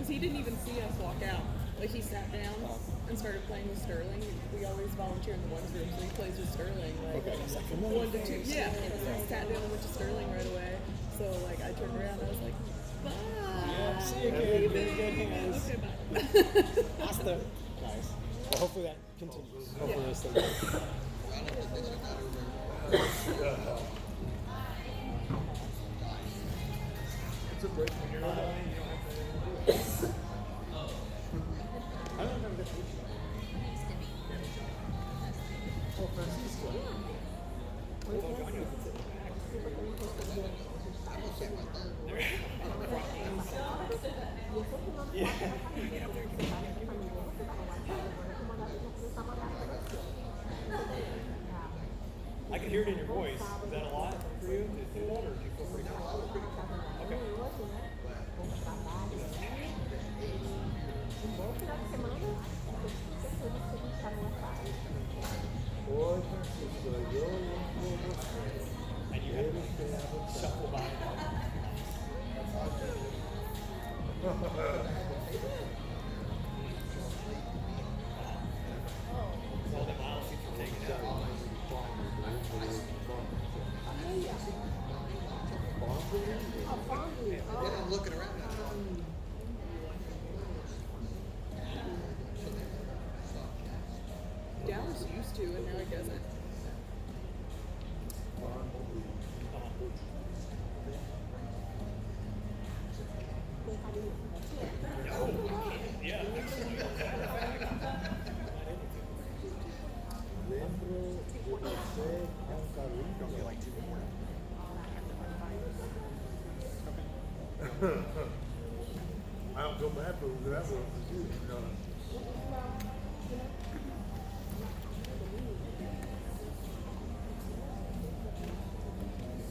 because he didn't even see us walk out. Like he sat down and started playing with Sterling. We always volunteer in the ones room, so he plays with Sterling. Like Okay. 1 to 2. Yeah. So he sat down and went to Sterling right away. So like I turned around and I was like, bye. Yeah, see you again. Good hands. Okay, bye. Hasta. Nice. Well, hopefully that continues. Hopefully they stay good. It's a break when you're not. I don't remember this week. Oh, Francisco. I can hear it in your voice. Is that a lot for you to do that, or do you feel pretty comfortable? Okay. Oi, Francisco, eu vou você. And you have to shuffle by now. All the miles that you're taking out. Yeah, I'm looking around now. Dallas used to, and now he doesn't. Yeah, actually. Dentro de você é caminho. Don't feel like two more. I don't feel bad for that one. You know.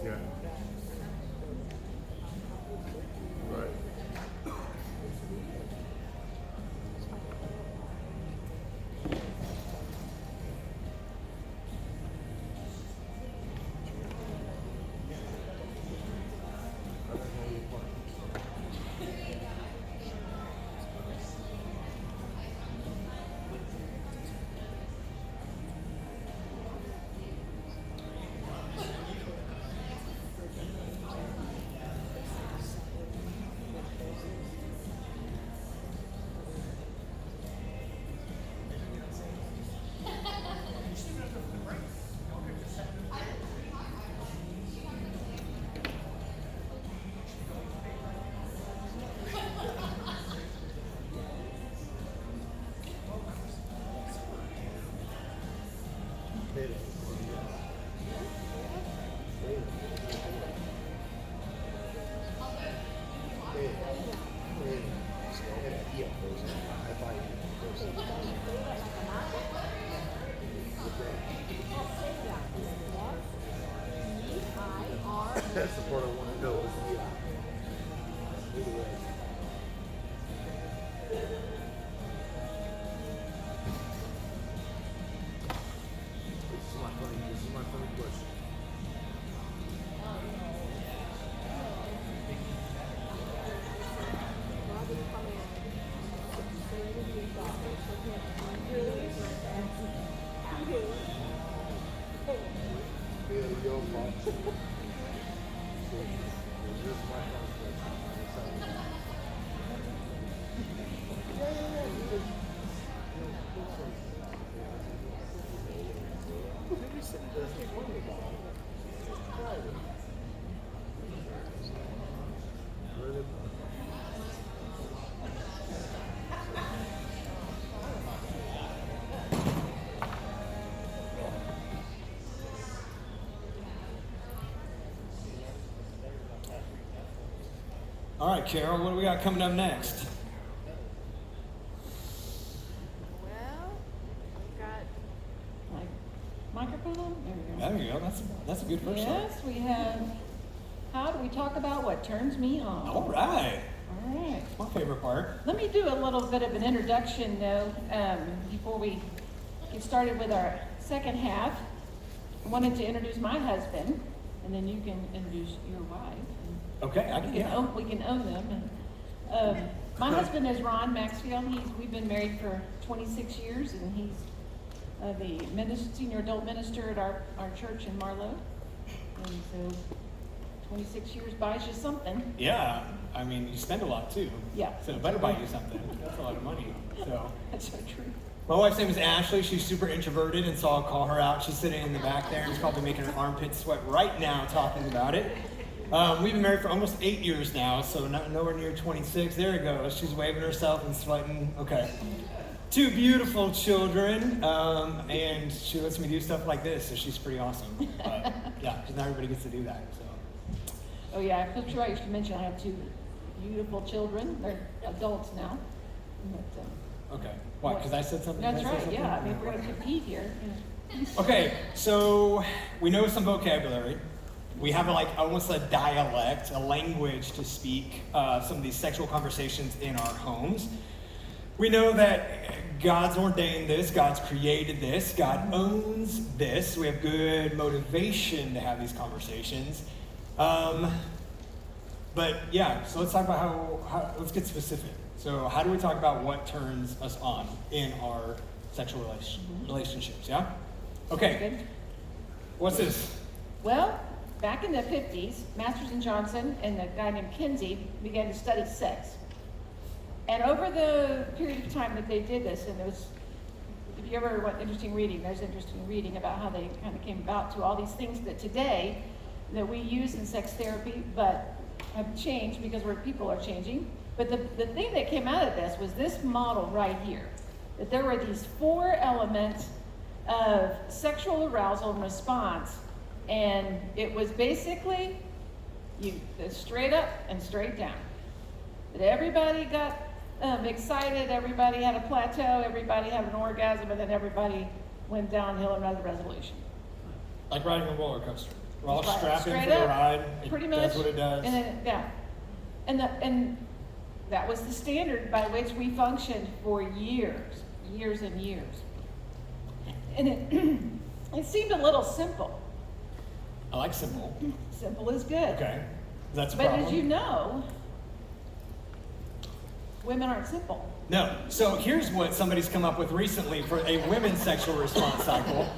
Yeah. Right. That's the part I want to know. Is This is my funny question. Yeah, your fault. This is my funny question. All right, Carol, what do we got coming up next? Well, we've got my microphone on. There we go. There you go. That's a good first start. Yes, we have. How do we talk about what turns me on? All right. All right. It's my favorite part. Let me do a little bit of an introduction, though, before we get started with our second half. I wanted to introduce my husband, and then you can introduce your wife. Okay, I can. We can own them. And, My husband is Ron Maxfield. We've been married for 26 years, and he's the senior adult minister at our church in Marlow. And so 26 years buys you something. Yeah, I mean, you spend a lot too. Yeah. So it better buy you something. That's a lot of money. So. That's so true. My wife's name is Ashley. She's super introverted, and so I'll call her out. She's sitting in the back there, and she's probably making her armpits sweat right now talking about it. We've been married for almost 8 years now, so nowhere near 26. There it goes. She's waving herself and sweating. Okay. 2 beautiful children, and she lets me do stuff like this, so she's pretty awesome. But yeah, because not everybody gets to do that. So. Oh yeah, I'm sure I used to mention I have 2 beautiful children. They're adults now. But, Okay. Why? Because I said something? that's Did I say right, something? yeah. I mean, we're going to compete here. Okay, so we know some vocabulary. We have almost a dialect, a language to speak some of these sexual conversations in our homes. We know that God's ordained this, God's created this, God owns this. We have good motivation to have these conversations. But yeah, so let's talk about how let's get specific. So how do we talk about what turns us on in our sexual relationships, yeah? Okay, Good. what's this? Well, back in the 50s, Masters and Johnson and a guy named Kinsey began to study sex. And over the period of time that they did this, and it was, if you ever want interesting reading, there's interesting reading about how they kind of came about to all these things that today that we use in sex therapy, but have changed because people are changing. But the thing that came out of this was this model right here, that there were these 4 elements of sexual arousal and response, and it was basically straight up and straight down. That everybody got excited, everybody had a plateau, everybody had an orgasm, and then everybody went downhill and had a resolution. Like riding a roller coaster. We're all Right. strapped in Straight for the up, ride. It pretty does much. what it does. And then, yeah. And that was the standard by which we functioned for years and years. And it seemed a little simple. I like simple. Simple is good. Okay. That's a But problem. as you know, women aren't simple. No. So here's what somebody's come up with recently for a women's sexual response cycle.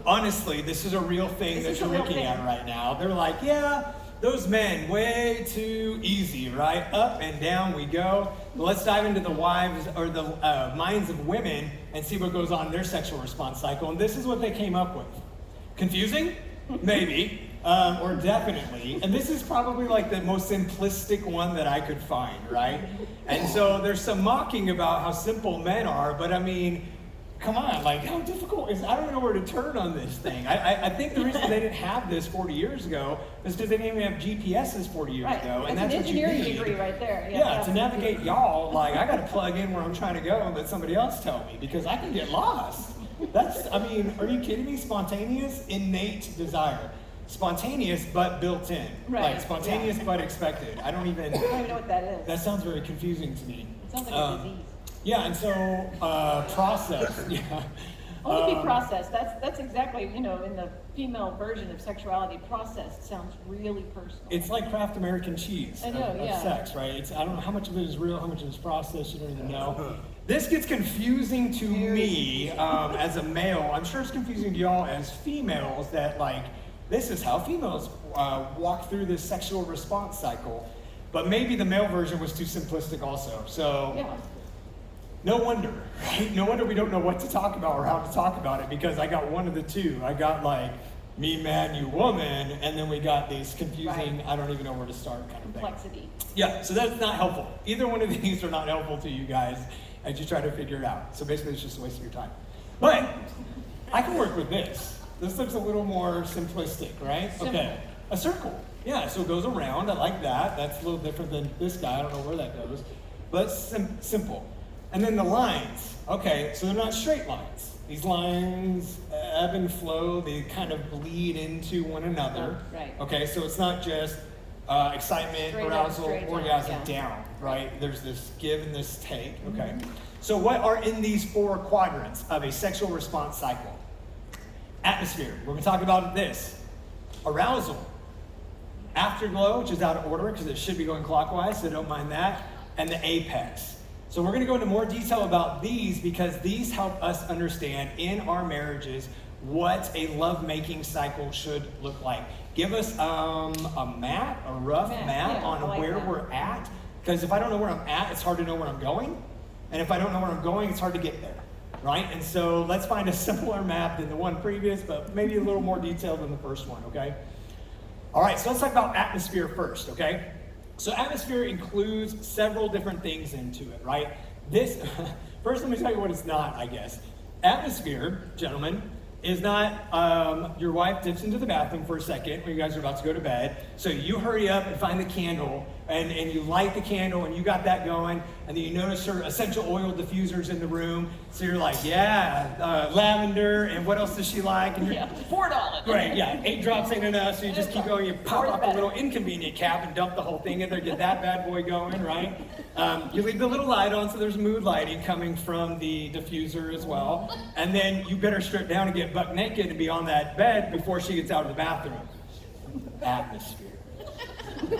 Honestly, this is a real thing This that is you're a real looking thing. at right now. They're like, yeah, those men, way too easy, right? Up and down we go. But let's dive into the wives or the minds of women and see what goes on in their sexual response cycle. And this is what they came up with. Confusing? Maybe. Or definitely. And this is probably like the most simplistic one that I could find, right? And so there's some mocking about how simple men are, but I mean, come on, like how difficult is, I don't know where to turn on this thing. I think the reason they didn't have this 40 years ago is because they didn't even have GPSs 40 years Right. ago. And That's that's an what you engineering need. degree right there. Yeah, to navigate y'all, like I gotta plug in where I'm trying to go and let somebody else tell me because I can get lost. That's, I mean, are you kidding me? Spontaneous, innate desire. Spontaneous but built in. Right, Like spontaneous but expected. I don't even I don't even know what that is. that sounds very confusing to me. It sounds like a disease. Yeah, and so process. Yeah. Only be processed. That's exactly, in the female version of sexuality, processed sounds really personal. It's like Kraft American cheese I know, of yeah. sex, right? I don't know how much of it is real, how much of it is processed, you don't even know. This gets confusing to me as a male. I'm sure it's confusing to y'all as females that this is how females walk through this sexual response cycle. But maybe the male version was too simplistic also. So Yeah. no wonder, right? No wonder we don't know what to talk about or how to talk about it because I got one of the two. I got me man, you woman, and then we got these confusing, Right. I don't even know where to start kind of thing. Complexity. Yeah, so that's not helpful. Either one of these are not helpful to you guys as you try to figure it out. So basically it's just a waste of your time. But I can work with this. This looks a little more simplistic, right? Simple. Okay, a circle. Yeah, so it goes around, I like that. That's a little different than this guy, I don't know where that goes. But it's simple. And then the lines. Okay, so they're not straight lines. These lines ebb and flow, they kind of bleed into one another. Oh, right. Okay, so it's not just excitement, Straight up, arousal, straight down, orgasm yeah. down, right? There's this give and this take, okay? So what are in these 4 quadrants of a sexual response cycle? Atmosphere, we're gonna talk about this. Arousal. Afterglow, which is out of order because it should be going clockwise, so don't mind that. and the apex. So we're going to go into more detail about these because these help us understand in our marriages what a lovemaking cycle should look like. Give us a rough map yeah, on I like where that. we're at. Because if I don't know where I'm at, it's hard to know where I'm going. And if I don't know where I'm going, it's hard to get there, right? And so let's find a simpler map than the one previous, but maybe a little more detailed than the first one, okay? All right, so let's talk about atmosphere first, okay? So atmosphere includes several different things into it, right? First let me tell you what it's not, I guess. Atmosphere, gentlemen, is not your wife dips into the bathroom for a second when you guys are about to go to bed. So you hurry up and find the candle and you light the candle and you got that going. And then you notice her essential oil diffusers in the room. So you're like, yeah, lavender. And what else does she like? And you're, Yeah, $4. Great, yeah, 8 drops ain't enough. So you just keep going. You pop up a little inconvenient cap and dump the whole thing in there. Get that bad boy going, right? You leave the little light on so there's mood lighting coming from the diffuser as well. And then you better strip down and get buck naked and be on that bed before she gets out of the bathroom. Atmosphere.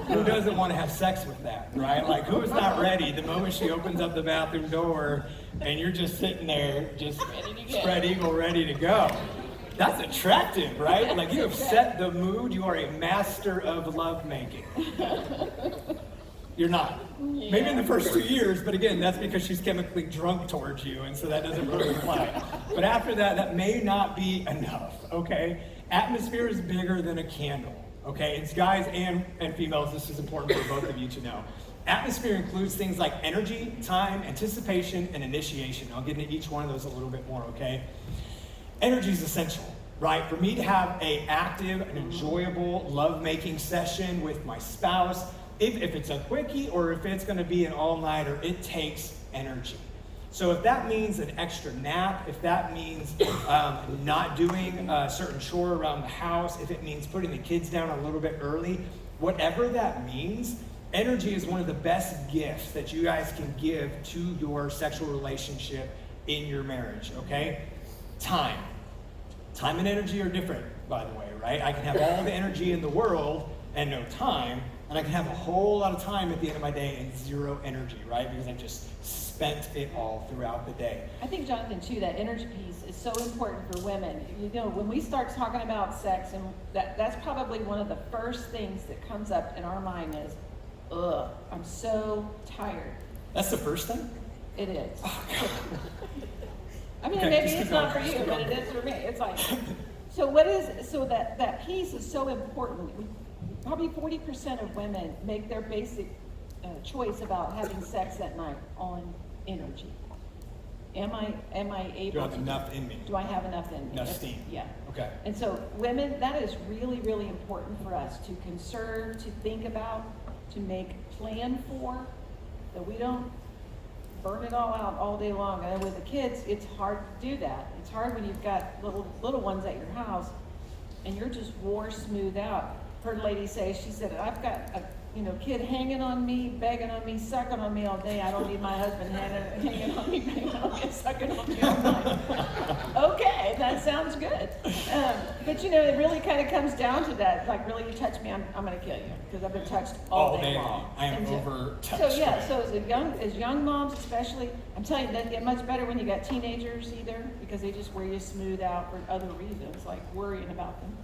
Who doesn't want to have sex with that, right? Like, who is not ready the moment she opens up the bathroom door and you're just sitting there, just spread eagle, ready to go? That's attractive, right? Like, you have set the mood. You are a master of lovemaking. You're not. Maybe in the first 2 years, but again, that's because she's chemically drunk towards you, and so that doesn't really apply. But after that, that may not be enough, okay? Atmosphere is bigger than a candle, okay? It's guys and females, this is important for both of you to know. Atmosphere includes things like energy, time, anticipation, and initiation. I'll get into each one of those a little bit more, okay? Energy is essential, right? For me to have an active and enjoyable lovemaking session with my spouse, if it's a quickie or if it's going to be an all-nighter, it takes energy. So if that means an extra nap, if that means not doing a certain chore around the house, if it means putting the kids down a little bit early, whatever that means, energy is one of the best gifts that you guys can give to your sexual relationship in your marriage, okay? Time. Time and energy are different, by the way, right? I can have all the energy in the world and no time, and I can have a whole lot of time at the end of my day and zero energy, right? Because I just spent it all throughout the day. I think, Jonathan, too, that energy piece is so important for women. You know, when we start talking about sex, and that's probably one of the first things that comes up in our mind is, ugh, I'm so tired. That's the first thing? It is. Oh, God. I mean, Okay, maybe just it's keep not for going, you, just but keep it is for me. It's like, so that piece is so important. Probably 40% of women make their basic choice about having sex at night on energy. Am I able Do I have to enough in me? Do I have enough in me? Enough steam. Yeah. Okay. And so women, that is really, really important for us to conserve, to think about, to make plan for, that we don't burn it all out all day long. And with the kids, it's hard to do that. It's hard when you've got little ones at your house and you're just wore smooth out. Heard a lady say, she said, I've got a kid hanging on me, begging on me, sucking on me all day. I don't need my husband hanging on me, begging on me, sucking on me all night. Okay, that sounds good. But it really kind of comes down to that. Like, really, you touch me, I'm going to kill you because I've been touched all day long. I am And over-touched. So yeah, so as young moms especially, I'm telling you, it doesn't get much better when you got teenagers either, because they just wear you smooth out for other reasons, like worrying about them.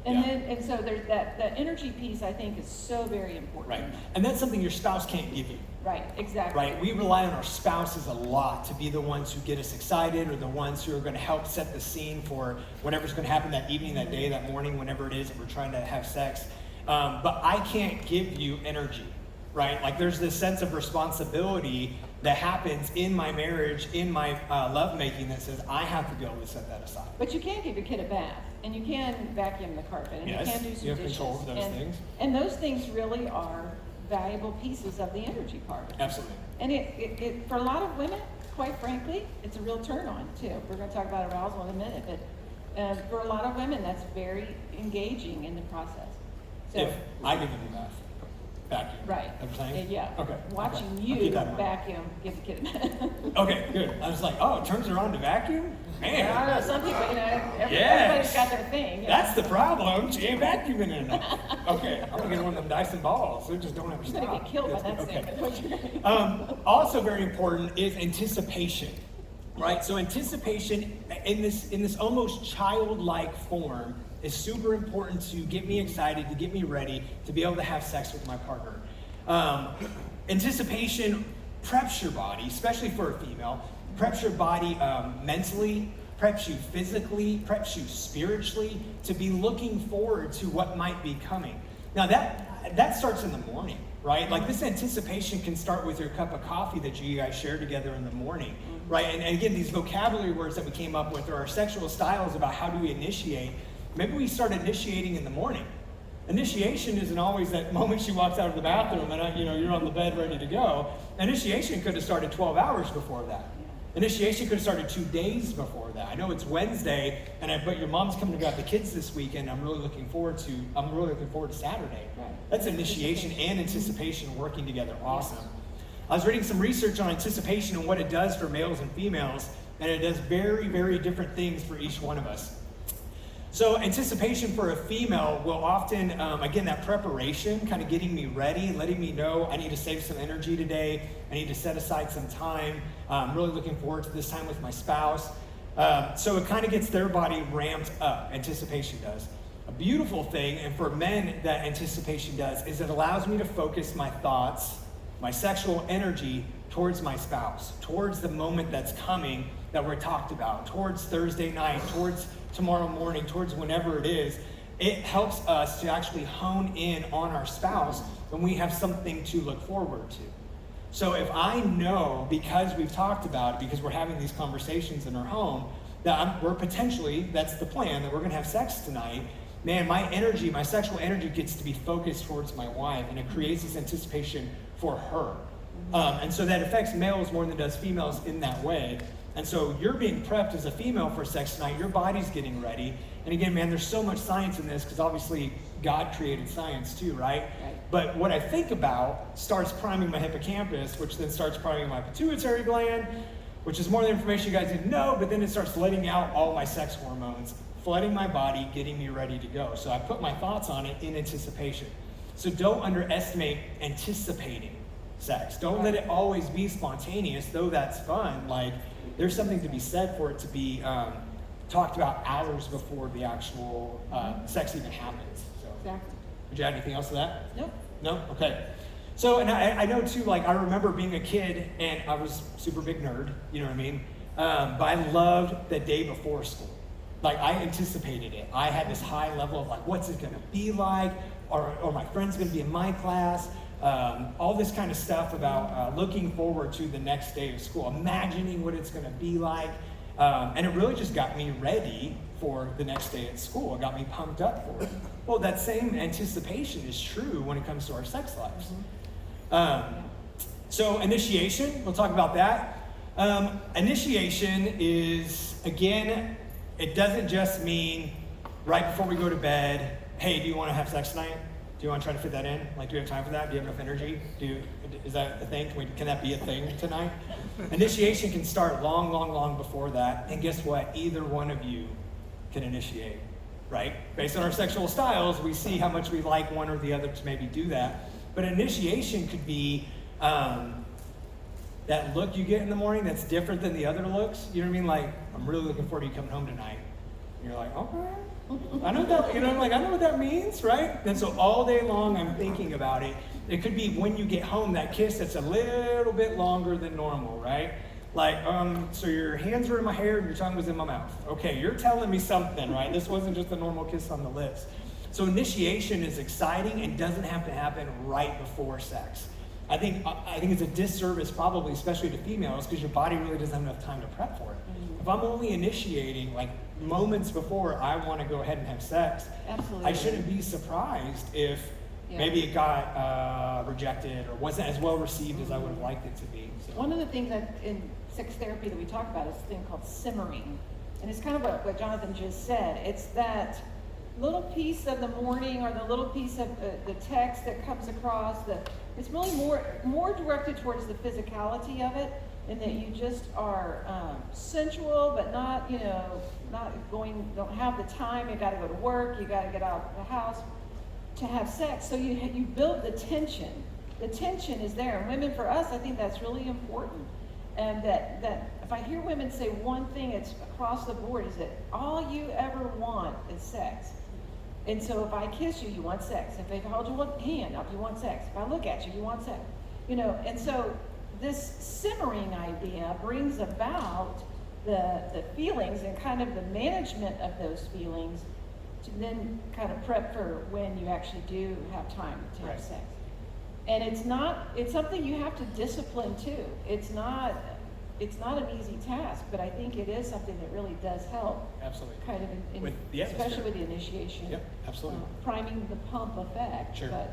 And so there's that energy piece, I think, is so very important. Right. And that's something your spouse can't give you. Right, exactly. Right? We rely on our spouses a lot to be the ones who get us excited or the ones who are going to help set the scene for whatever's going to happen that evening, that day, that morning, whenever it is that we're trying to have sex. But I can't give you energy, right? Like, there's this sense of responsibility that happens in my marriage, in my lovemaking, that says I have to be able to set that aside. But you can give your kid a bath, and you can vacuum the carpet, and Yes, you can do some you have dishes. control of those things. And those things really are valuable pieces of the energy part. Absolutely. And it for a lot of women, quite frankly, it's a real turn on too. We're going to talk about arousal in a minute, but for a lot of women, that's very engaging in the process. So If I give them a bath. vacuum. Right. I'm saying? Yeah. Okay. Watching okay. I'll you keep that in mind. vacuum, give the kid a minute. Okay, good. I was like, oh, it turns her on to vacuum? Man. I don't know, some people, everybody's Yes. got their thing. That's the problem. She ain't vacuuming enough. Okay, I'm gonna get one of them Dyson balls. They just don't ever You're stop. gonna get killed by that Okay. statement. Also very important is anticipation, right? So anticipation in this almost childlike form is super important to get me excited, to get me ready, to be able to have sex with my partner. Anticipation preps your body, especially for a female, preps your body mentally, preps you physically, preps you spiritually to be looking forward to what might be coming. Now that starts in the morning, right? Like this anticipation can start with your cup of coffee that you guys share together in the morning, right? And again, these vocabulary words that we came up with are our sexual styles about how do we initiate. Maybe we start initiating in the morning. Initiation isn't always that moment she walks out of the bathroom and you're on the bed ready to go. Initiation could have started 12 hours before that. Initiation could have started 2 days before that. I know it's Wednesday, but your mom's coming to grab the kids this weekend. I'm really looking forward to Saturday. Right. That's initiation and anticipation working together. Awesome. I was reading some research on anticipation and what it does for males and females, and it does very, very different things for each one of us. So anticipation for a female will often, again, that preparation, kind of getting me ready, letting me know I need to save some energy today. I need to set aside some time. I'm really looking forward to this time with my spouse. So it kind of gets their body ramped up, anticipation does. A beautiful thing, and for men that anticipation does, is it allows me to focus my thoughts, my sexual energy towards my spouse, towards the moment that's coming that we're talked about, towards Thursday night, towards tomorrow morning, towards whenever it is. It helps us to actually hone in on our spouse when we have something to look forward to. So if I know, because we've talked about it, because we're having these conversations in our home, that we're potentially, that's the plan, that we're gonna have sex tonight, man, my energy, my sexual energy gets to be focused towards my wife, and it creates this anticipation for her. And so that affects males more than it does females in that way. And so you're being prepped as a female for sex tonight, your body's getting ready. And again, man, there's so much science in this because obviously God created science too, right? But what I think about starts priming my hippocampus, which then starts priming my pituitary gland, which is more the information you guys didn't know, but then it starts letting out all my sex hormones, flooding my body, getting me ready to go. So I put my thoughts on it in anticipation. So don't underestimate anticipating sex. Don't let it always be spontaneous, though that's fun. Like, there's something to be said for it to be talked about hours before the actual sex even happens. So, Exactly. would you add anything else to that? Nope. No? Okay. So, and I know too, like, I remember being a kid and I was super big nerd, you know what I mean? But I loved the day before school. Like, I anticipated it. I had this high level of like, what's it gonna be like? Or my friend's gonna be in my class. All this kind of stuff about looking forward to the next day of school, imagining what it's gonna be like. And it really just got me ready for the next day at school. It got me pumped up for it. Well, that same anticipation is true when it comes to our sex lives. So initiation, we'll talk about that. Initiation is, again, it doesn't just mean right before we go to bed, hey, do you want to have sex tonight? Do you want to try to fit that in? Like, do you have time for that? Do you have enough energy? Is that a thing? Can that be a thing tonight? Initiation can start long, long, long before that. And guess what? Either one of you can initiate, right? Based on our sexual styles, we see how much we like one or the other to maybe do that. But initiation could be that look you get in the morning that's different than the other looks. You know what I mean? Like, I'm really looking forward to you coming home tonight. And you're like, okay. I know that, I know what that means, right? And so all day long I'm thinking about it. It could be when you get home, that kiss that's a little bit longer than normal, right? Like, so your hands were in my hair and your tongue was in my mouth. Okay, you're telling me something, right? This wasn't just a normal kiss on the lips. So initiation is exciting and doesn't have to happen right before sex. I think it's a disservice probably, especially to females, because your body really doesn't have enough time to prep for it. If I'm only initiating like moments before I want to go ahead and have sex, Absolutely. I shouldn't be surprised if maybe it got rejected or wasn't as well received as I would have liked it to be. So. One of the things that in sex therapy that we talk about is a thing called simmering. And it's kind of what Jonathan just said. It's that little piece of the morning or the little piece of the text that comes across, it's really more directed towards the physicality of it, and that you just are sensual, but not, don't have the time, you gotta go to work, you gotta get out of the house to have sex. So you build the tension. The tension is there. And women, for us, I think that's really important. And that if I hear women say one thing, it's across the board, is that all you ever want is sex. And so if I kiss you, you want sex. If I hold your hand up, you want sex. If I look at you, you want sex. And so this simmering idea brings about the feelings and kind of the management of those feelings to then kind of prep for when you actually do have time to have Right. sex. And it's something you have to discipline too. It's not an easy task, but I think it is something that really does help. Absolutely. Kind of With the atmosphere. especially with the initiation. Yep, absolutely. Priming the pump effect. Sure. But,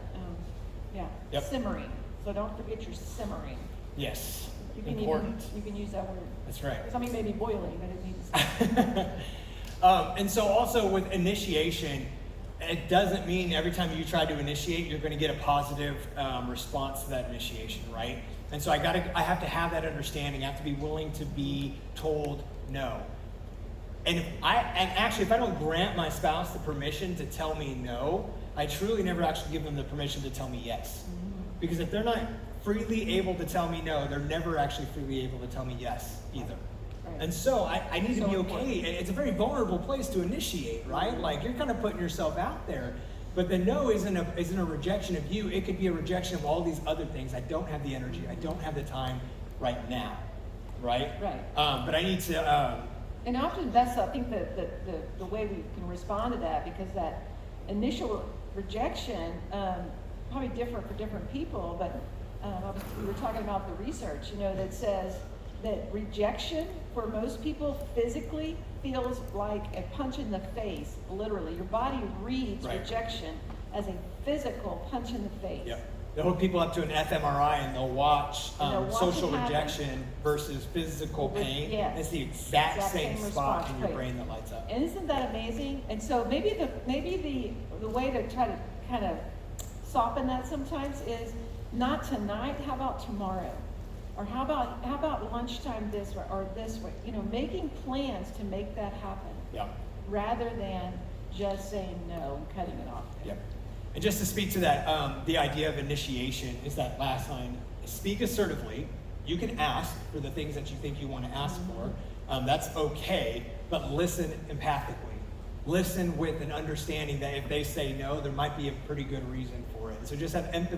yeah, Yep. simmering. So don't forget your simmering. Yes. You can Important. you can use that word. That's right. Something may be boiling, but it needs. And so also with initiation, it doesn't mean every time you try to initiate, you're going to get a positive response to that initiation, right? And so I have to have that understanding. I have to be willing to be told no. And actually, if I don't grant my spouse the permission to tell me no, I truly never actually give them the permission to tell me yes. Because if they're not freely able to tell me no, they're never actually freely able to tell me yes either. Right. And so I need to So be important. okay. It's a very vulnerable place to initiate, right? Like you're kind of putting yourself out there. But the no isn't a rejection of you. It could be a rejection of all these other things. I don't have the energy. I don't have the time right now, right? Right. But I need to. And often that's, I think, the way we can respond to that, because that initial rejection, probably different for different people, but we were talking about the research, that says that rejection for most people physically feels like a punch in the face, literally. Your body reads Right. rejection as a physical punch in the face. Yep. They'll hook people up to an fMRI and they'll watch, And they'll watch social it happen. rejection versus physical pain. Yes. It's the exact same spot response, in your right. brain that lights up. And isn't that amazing? And so maybe the way to try to kind of soften that sometimes is not tonight, how about tomorrow? Or how about lunchtime this or this way? Making plans to make that happen Yep. rather than just saying no and cutting it off. Yep. And just to speak to that, the idea of initiation is that last line, speak assertively. You can ask for the things that you think you want to ask for. That's okay, but listen empathically. Listen with an understanding that if they say no, there might be a pretty good reason for it. So just have empathy.